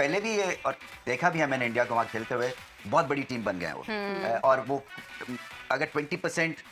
पहले भी ये और देखा भी है मैंने इंडिया को वहाँ खेलते हुए, बहुत बड़ी टीम बन गए हैं वो। और वो अगर 20%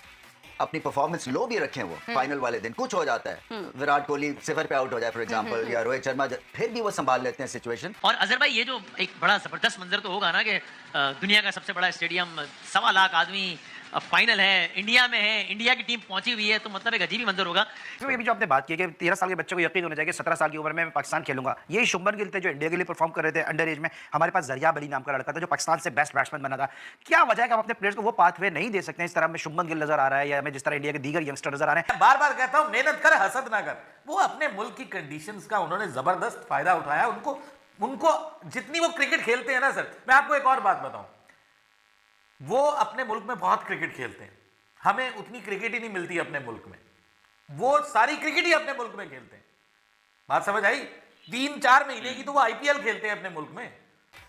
अपनी परफॉर्मेंस लो भी रखें वो फाइनल वाले दिन कुछ हो जाता है, विराट कोहली सिफर पे आउट हो जाए फॉर एग्जांपल, या रोहित शर्मा, फिर भी वो संभाल लेते हैं सिचुएशन। और अजहर भाई, ये जो एक बड़ा जबरदस्त मंजर तो होगा ना कि दुनिया का सबसे बड़ा स्टेडियम, 1.25 लाख आदमी, फाइनल है, इंडिया में है, इंडिया की टीम पहुंची हुई है, तो मतलब एक अजीब ही मंजर होगा। तो ये भी जो आपने बात की कि 13 साल के बच्चों को यकीन होना चाहिए कि 17 साल की उम्र में मैं पाकिस्तान खेलूंगा। यही शुभमन गिल थे जो इंडिया के लिए परफॉर्म कर रहे थे अंडर एज में। हमारे पास जरिया बली नाम का लड़का था जो पाकिस्तान से बेस्ट बैट्समैन बना था। क्या वजह है कि हम अपने प्लेयर्स को वो पाथवे नहीं दे सकते? इस तरह में शुभमन गिल नजर आ रहा है या हमें जिस तरह इंडिया के दीगर यंगस्टर नजर आ रहे हैं। बार बार कहता हूं, मेहनत कर, हसद ना कर। वो अपने मुल्क की कंडीशंस का उन्होंने जबरदस्त फायदा उठाया। उनको जितनी वो क्रिकेट खेलते हैं ना सर, मैं आपको एक और बात बताऊं, वो अपने मुल्क में बहुत क्रिकेट खेलते हैं। हमें उतनी क्रिकेट ही नहीं मिलती अपने मुल्क में, वो सारी क्रिकेट ही अपने मुल्क में खेलते हैं। बात समझ आई? 3-4 महीने की तो वो आईपीएल खेलते हैं अपने मुल्क में।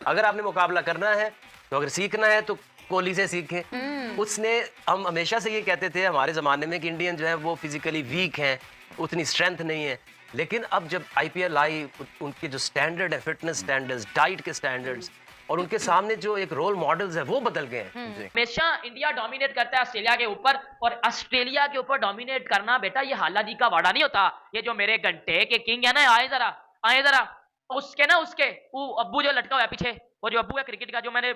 अगर आपने मुकाबला करना है तो अगर सीखना है तो कोहली से सीखें। उसने, हम हमेशा से ये कहते थे हमारे ज़माने में कि इंडियन जो है वो फिजिकली वीक हैं, उतनी स्ट्रेंथ नहीं है, लेकिन अब जब आईपीएल आई, उनके जो स्टैंडर्ड है, फिटनेस स्टैंडर्ड्स, डाइट के स्टैंडर्ड्स, और उनके सामने जो एक रोल मॉडल्स है वो बदल गए हैं। हमेशा इंडिया डोमिनेट करता है ऑस्ट्रेलिया के ऊपर, और ऑस्ट्रेलिया के ऊपर डोमिनेट करना बेटा ये हाला जी का वाड़ा नहीं होता। ये जो मेरे घंटे के किंग है ना, आए जरा उसके ना, उसके वो अब्बू जो लटका हुआ है पीछे, वो जो अब्बू है क्रिकेट का, जो मैंने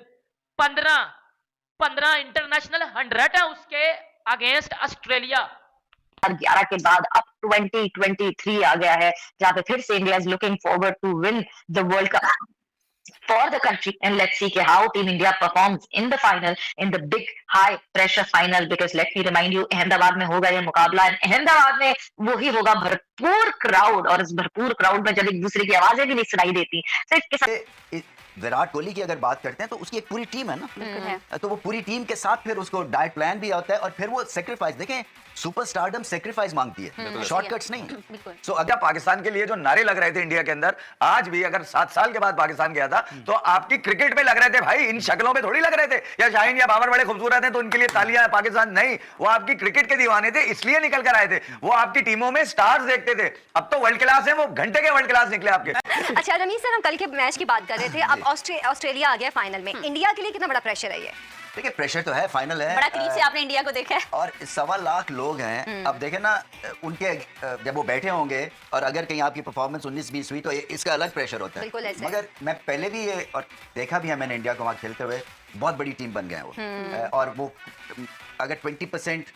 15 इंटरनेशनल 100 है उसके अगेंस्ट ऑस्ट्रेलिया। 11 के बाद अब 2023 आ गया है जहां पे फिर से India is looking forward to win the world cup for the country, and let's see how Team India performs in the final, in the big high pressure final, because let me remind you, Ahmedabad में होगा ये मुकाबला। अहमदाबाद में वही होगा भरपूर crowd, और इस भरपूर क्राउड में जब एक दूसरे की आवाजें भी नहीं सुनाई देती, तो इसके साथ विराट कोहली की अगर बात करते हैं तो उसकी एक पूरी टीम है ना, तो वो पूरी टीम के साथ फिर उसको डाइट प्लान भी होता है, और फिर वो सेक्रीफाइस, देखें सुपरस्टारडम सेक्रीफाइस मांगती है, शॉर्टकट्स नहीं। सो अगर पाकिस्तान के लिए जो नारे लग रहे थे इंडिया के अंदर, आज भी अगर 7 साल के बाद पाकिस्तान गया था तो आपकी क्रिकेट में लग रहे थे भाई, इन शक्लों पे थोड़ी लग रहे थे। या शाहीन या बाबर बड़े खूबसूरत हैं तो उनके लिए तालियां, पाकिस्तान नहीं, वो आपकी क्रिकेट के दीवाने थे, इसलिए निकल कर आए थे। वो आपकी टीमों में स्टार्स देखते थे, अब तो वर्ल्ड क्लास है, वो घंटे के वर्ल्ड क्लास निकले आपके। अच्छा रमीज सर, हम कल के मैच की बात कर रहे थे, अब ऑस्ट्रेलिया आ गया फाइनल में, इंडिया के लिए कितना बड़ा प्रेशर है ये? देखिए प्रेशर तो है, फाइनल है, बड़ा करीब से आपने इंडिया को देखा है, और 1.25 लाख लोग हैं। अब देखें ना, उनके जब वो बैठे होंगे और अगर कहीं आपकी परफॉर्मेंस 19-20 हुई तो इसका अलग प्रेशर होता है। मगर मैं पहले भी ये और देखा भी है मैंने इंडिया को वहाँ खेलते हुए, बहुत बड़ी टीम बन गए हैं वो। और वो अगर 20%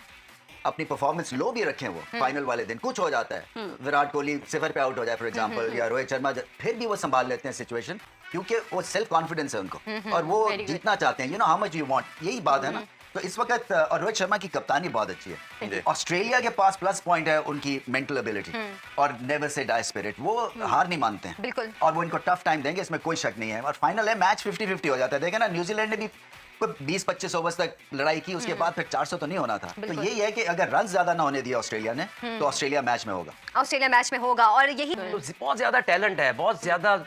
अपनी परफॉर्मेंस लो भी रखें वो फाइनल वाले दिन कुछ हो जाता है, विराट कोहली सिफर पे आउट हो जाए फॉर एग्जांपल, या रोहित शर्मा, फिर भी वो संभाल लेते हैं सिचुएशन, क्योंकि वो सेल्फ कॉन्फिडेंस है उनको, और वो जीतना चाहते हैं। You know how much you want, यही बात है ना। तो इस वक्त और रोहित शर्मा की कप्तानी बहुत अच्छी है। ऑस्ट्रेलिया के पास प्लस पॉइंट है उनकी मेंटल एबिलिटी और नेवर से डाई स्पिरिट, वो हार नहीं मानते हैं, और वो इनको टफ टाइम देंगे, इसमें कोई शक नहीं है। और फाइनल है, मैच 50-50 हो जाता है। देखे ना, न्यूजीलैंड ने भी 20-25 ओवर्स तक लड़ाई की, उसके बाद फिर 400 तो नहीं होना था। तो यही है कि अगर रन ज्यादा ना होने दिया ऑस्ट्रेलिया ने तो ऑस्ट्रेलिया मैच में होगा, और यही तो बहुत ज्यादा टैलेंट है, बहुत ज्यादा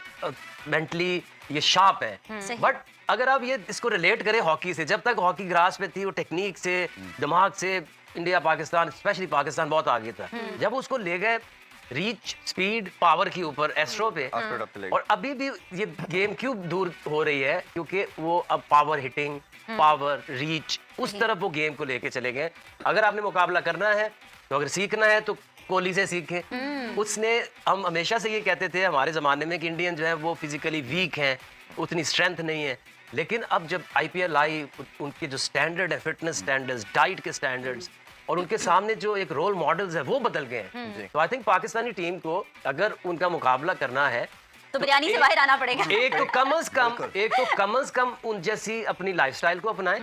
मेंटली ये शार्प है। बट अगर आप ये इसको रिलेट करें हॉकी से, जब तक हॉकी ग्रास पे थी, वो टेक्निक से, दिमाग से इंडिया, पाकिस्तान, स्पेशली पाकिस्तान बहुत आगे था। जब उसको ले गए रीच, स्पीड, पावर के ऊपर, एस्ट्रो पे, और अभी भी ये गेम क्यों दूर हो रही है, क्योंकि वो अब पावर हिटिंग, पावर रीच, उस तरफ वो गेम को लेके चले गए। अगर आपने मुकाबला करना है तो अगर सीखना है तो कोहली से सीखें। उसने, हम हमेशा से ये कहते थे हमारे ज़माने में कि इंडियन जो है वो फिजिकली वीक हैं, उतनी स्ट्रेंथ नहीं है, लेकिन अब जब आईपीएल आई, उनके जो स्टैंडर्ड है, फिटनेस स्टैंडर्ड्स, डाइट के स्टैंडर्ड्स, और उनके सामने जो एक रोल मॉडल्स है वो बदल गए हैं। तो आई थिंक पाकिस्तानी टीम को अगर उनका मुकाबला करना है तो बिरयानी से बाहर आना पड़ेगा। एक तो कम से कम उन जैसी अपनी लाइफस्टाइल को अपनाएं,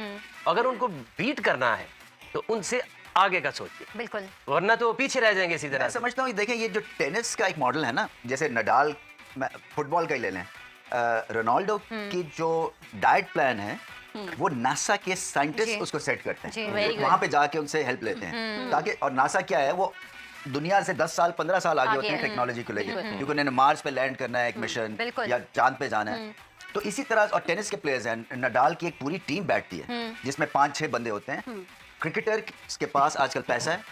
अगर उनको बीट करना है तो उनसे आगे का सोचिए, बिल्कुल, वरना तो पीछे रह जाएंगे इसी तरह। मैं समझता हूँ, देखें ये जो टेनिस का एक मॉडल है ना, जैसे नडाल, फुटबॉल का ही ले लें, रोनाल्डो की जो डाइट प्लान है वो नासा के साइंटिस्ट उसको सेट करते हैं, वहां पे जाके उनसे हेल्प लेते हैं, ताकि, और नासा क्या है, वो दुनिया से 10 साल 15 साल आगे होते हैं टेक्नोलॉजी को लेकर, क्योंकि उन्होंने मार्स पे लैंड करना है, एक मिशन, या चांद पे जाना है। तो इसी तरह, और टेनिस के प्लेयर्स हैं, नडाल की एक पूरी टीम बैठती है जिसमें 5-6 बंदे होते हैं। क्रिकेटर के पास आजकल पैसा है,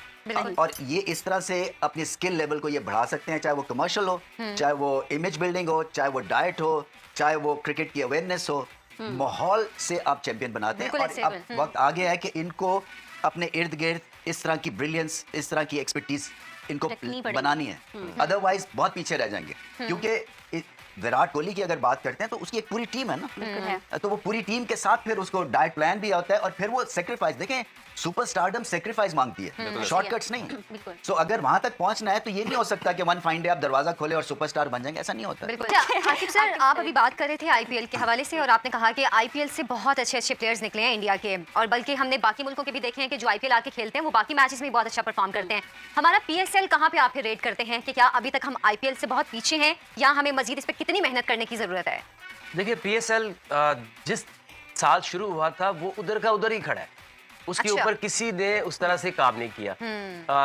और ये इस तरह से अपनी स्किल लेवल को ये बढ़ा सकते हैं, चाहे वो कमर्शियल हो, चाहे वो इमेज बिल्डिंग हो, चाहे वो डाइट हो, चाहे वो क्रिकेट की अवेयरनेस हो, माहौल से आप चैंपियन बनाते हैं। और अब वक्त आ गया है कि इनको अपने इर्द गिर्द इस तरह की ब्रिलियंस, इस तरह की एक्सपर्टीज इनको बनानी है, अदरवाइज बहुत पीछे रह जाएंगे। क्योंकि विराट कोहली की अगर बात करते हैं तो उसकी एक पूरी टीम है ना, तो वो पूरी टीम के साथ फिर उसको डाइट प्लान भी होता है और फिर वो सेक्रीफाइस, देखें सुपरस्टारडम सेक्रीफाइस मांगती है, शॉर्टकट्स नहीं। सो अगर वहां तक पहुंचना है तो ये नहीं हो सकता कि वन फाइन डे आप दरवाजा खोले और सुपरस्टार बन जाएंगे, ऐसा नहीं होता। आसिफ सर, आप अभी बात कर रहे थे आईपीएल के हवाले से और आपने कहा कि आईपीएल से बहुत अच्छे अच्छे प्लेयर्स निकले हैं इंडिया के, और बल्कि हमने बाकी मुल्कों के भी देखे हैं कि जो आईपीएल आके खेलते हैं वो बाकी मैचेस में बहुत अच्छा परफॉर्म करते हैं। हमारा पीएसएल कहाँ पे आप फिर रेट करते हैं कि क्या अभी तक हम आईपीएल से बहुत पीछे हैं या हमें मजीद इस पर कितनी मेहनत करने की जरूरत है? देखिए, पीएसएल जिस साल शुरू हुआ था वो उधर का उधर ही खड़ा है, उसके ऊपर किसी ने उस तरह से काम नहीं किया।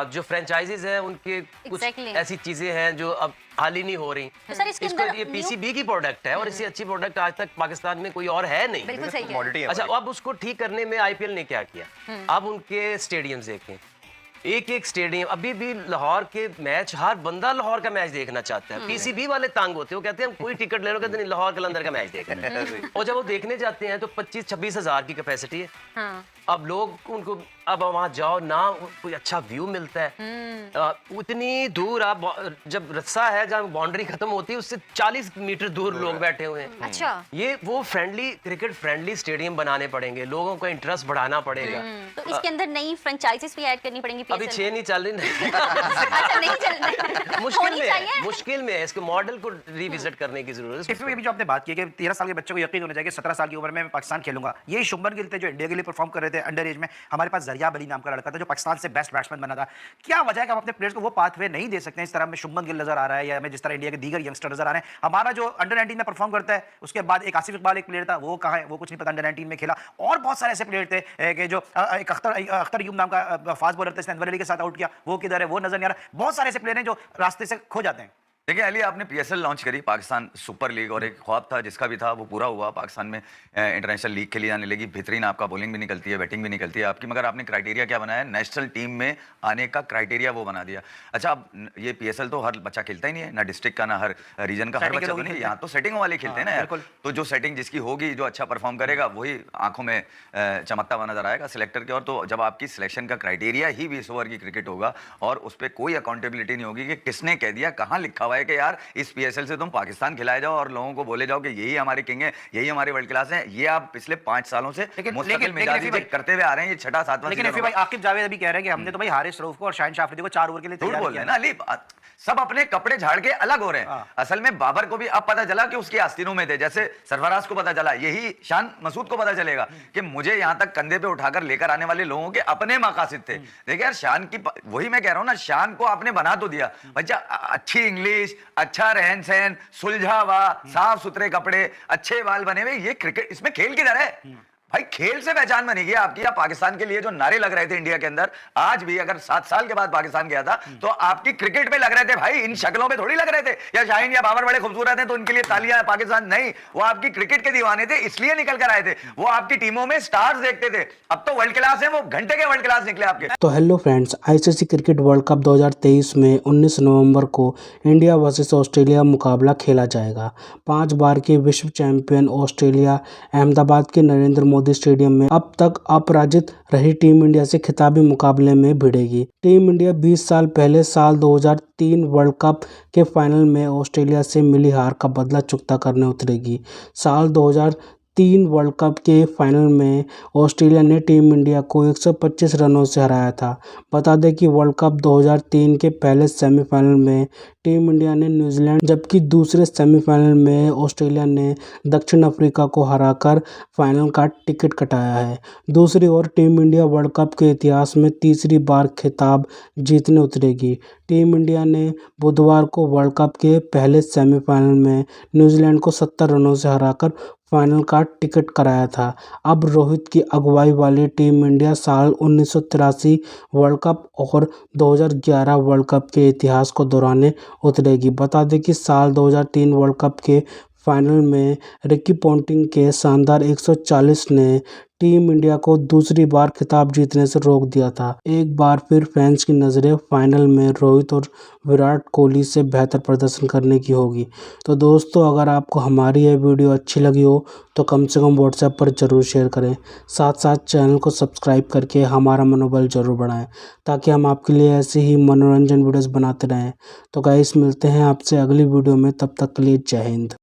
जो फ्रेंचाइजीज हैं उनके कुछ ऐसी चीजें हैं जो अब हाल ही नहीं हो रही। तो सर इसको ये पीसीबी की प्रोडक्ट है और इससे अच्छी प्रोडक्ट आज तक पाकिस्तान में कोई और है नहीं। बिल्कुल सही है। अच्छा, अब उसको ठीक करने में आईपीएल ने क्या किया, अब उनके स्टेडियम्स देखें, एक एक स्टेडियम, अभी भी लाहौर के मैच, हर बंदा लाहौर का मैच देखना चाहता है। पीसीबी वाले तंग होते हैं, वो कहते हैं हम कोई टिकट ले लो, कहते नहीं लाहौर कलंदर का मैच देखना है। और जब वो देखने जाते हैं तो 25-26 हज़ार की कैपेसिटी है। अब लोग उनको, अब वहां जाओ ना कोई अच्छा व्यू मिलता है, उतनी दूर आप, जब रस्सा है जहाँ बाउंड्री खत्म होती है उससे 40 मीटर दूर लोग बैठे हुए हैं। अच्छा, ये वो फ्रेंडली, क्रिकेट फ्रेंडली स्टेडियम बनाने पड़ेंगे, लोगों का इंटरेस्ट बढ़ाना पड़ेगा। तो इसके अंदर नई फ्रेंचाइजीज भी ऐड करनी पड़ेंगी। अभी 6 नहीं चल रही। अच्छा, नहीं चल रही। मुश्किल में है, इसके मॉडल को रिविजिट करने की जरूरत है। इसमें भी जो आपने बात की कि 13 साल के बच्चे को यकीन होना चाहिए 17 साल की उम्र में मैं पाकिस्तान खेलूंगा। यही शुभमन गिल थे जो इंडिया के लिए परफॉर्म कर रहे थे अंडर एज में। हमारे पास जरिया अली नाम का लड़का था जो पाकिस्तान से बेस्ट बैट्समैन बना था। क्या वजह है कि हम अपने प्लेयर्स को वो पाथवे नहीं दे सकते हैं? इस तरह में शुभमन गिल नजर आ रहा है या हमें जिस तरह इंडिया के दीगर यंगस्टर नजर आ रहे हैं। हमारा जो अंडर 19 में परफॉर्म करता है, उसके बाद एक आसिफ इकबाल एक प्लेयर था, वो कहाँ है, वो कुछ नहीं पता, अंडर 19 में खेला। और बहुत सारे ऐसे प्लेयर थे कि जो एक अख्तर यूब नाम का फास्ट बॉलर था, इसने अनवर अली के साथ आउट किया, वो किधर है, वो नजर नहीं आ रहा। बहुत सारे ऐसे प्लेयर हैं जो रास्ते से खो जाते हैं। देखिए अली, आपने पीएसएल लॉन्च करी, पाकिस्तान सुपर लीग, और एक ख्वाब था जिसका भी था वो पूरा हुआ। पाकिस्तान में इंटरनेशनल लीग खेली जाने लगी, बेहतरीन आपका बॉलिंग भी निकलती है, बैटिंग भी निकलती है आपकी, मगर आपने क्राइटेरिया क्या बनाया? नेशनल टीम में आने का क्राइटेरिया वो बना दिया। अच्छा, अब ये पीएसएल तो हर बच्चा खेलता ही नहीं है, ना डिस्ट्रिक्ट का, ना हर रीजन का हर बच्चा तो नहीं, यहाँ तो सेटिंग वाले खेलते हैं ना यार। तो जो सेटिंग जिसकी होगी, जो अच्छा परफॉर्म करेगा, वही आंखों में चमकता हुआ नजर आएगा सिलेक्टर के। और तो जब आपकी सिलेक्शन का क्राइटेरिया ही 20 ओवर की क्रिकेट होगा और उस पर कोई अकाउंटेबिलिटी नहीं होगी कि किसने कह दिया, कहाँ लिखा हुआ है कि यार इस पीएसएल से तुम पाकिस्तान खिलाए जाओ और लोगों को बोले जाओ कि यही हमारे किंग है, यही हमारे वर्ल्ड क्लास है। ये आप पिछले 5 सालों से मुस्तकिल मिजाजी करते हुए आ रहे हैं, ये 6-7वां। लेकिन फिर भाई आकिब जावेद अभी कह रहे हैं कि हमने तो भाई हारिस रऊफ को और शाहिन शाफरी को 4 ओवर के लिए तैयार बोल रहे हैं ना अली, सब अपने कपड़े झाड़ के अलग हो रहे हैं। असल में बाबर को भी अब पता चला कि उसके आस्तीनों में थे, जैसे सरफराज को पता चला, यही शान मसूद को पता चलेगा कि मुझे यहां तक कंधे पे उठाकर लेकर आने वाले लोगों के अपने मकासद थे। देखिए यार, शान की, वही मैं कह रहा हूं ना, शान को आपने बना तो दिया, बच्चा अच्छी इंग्लिश, अच्छा रहन सहन, सुलझा हुआ, साफ सुथरे कपड़े, अच्छे बाल बने हुए, ये क्रिकेट, इसमें खेल किधर है भाई? खेल से पहचान बनेगी आपकी। या पाकिस्तान के लिए जो नारे लग रहे थे इंडिया के अंदर, आज भी अगर 7 साल के बाद पाकिस्तान गया था तो आपकी क्रिकेट पे लग रहे थे भाई, इन शक्लों पे थोड़ी लग रहे थे। या शाहीन या बाबर बड़े खूबसूरत हैं तो उनके लिए तालियां, पाकिस्तान नहीं, वो आपकी क्रिकेट के दीवाने थे, इसलिए निकल कर आए थे। वो आपकी टीमों में स्टार्स देखते थे, अब तो वर्ल्ड क्लास है, वो घंटे के वर्ल्ड क्लास निकले आपके। तो hello friends, ICC cricket world cup 2023 में 19 नवंबर को इंडिया वर्सेस ऑस्ट्रेलिया मुकाबला खेला जाएगा। 5 बार के विश्व चैंपियन ऑस्ट्रेलिया अहमदाबाद के नरेंद्र मोदी स्टेडियम में अब तक अपराजित रही टीम इंडिया से खिताबी मुकाबले में भिड़ेगी। टीम इंडिया 20 साल पहले साल 2003 वर्ल्ड कप के फाइनल में ऑस्ट्रेलिया से मिली हार का बदला चुकता करने उतरेगी। साल 2003 वर्ल्ड कप के फाइनल में ऑस्ट्रेलिया ने टीम इंडिया को 125 रनों से हराया था। बता दें कि वर्ल्ड कप 2003 के पहले सेमीफाइनल में टीम इंडिया ने न्यूजीलैंड, जबकि दूसरे सेमीफाइनल में ऑस्ट्रेलिया ने दक्षिण अफ्रीका को हराकर फाइनल का टिकट कटाया है। दूसरी ओर टीम इंडिया वर्ल्ड कप के इतिहास में तीसरी बार खिताब जीतने उतरेगी। टीम इंडिया ने बुधवार को वर्ल्ड कप के पहले सेमीफाइनल में न्यूजीलैंड को 70 रनों से हराकर फाइनल का टिकट कराया था। अब रोहित की अगुवाई वाली टीम इंडिया साल 1983 वर्ल्ड कप और 2011 वर्ल्ड कप के इतिहास को दोहराने उतरेगी। बता दें कि साल 2003 वर्ल्ड कप के फाइनल में रिकी पॉन्टिंग के शानदार 140 ने टीम इंडिया को दूसरी बार खिताब जीतने से रोक दिया था। एक बार फिर फैंस की नज़रें फाइनल में रोहित और विराट कोहली से बेहतर प्रदर्शन करने की होगी। तो दोस्तों, अगर आपको हमारी यह वीडियो अच्छी लगी हो तो कम से कम व्हाट्सएप पर ज़रूर शेयर करें। साथ साथ चैनल को सब्सक्राइब करके हमारा मनोबल ज़रूर बढ़ाएं, ताकि हम आपके लिए ऐसे ही मनोरंजन वीडियोस बनाते रहें। तो गाइस, मिलते हैं आपसे अगली वीडियो में, तब तक के लिए जय हिंद।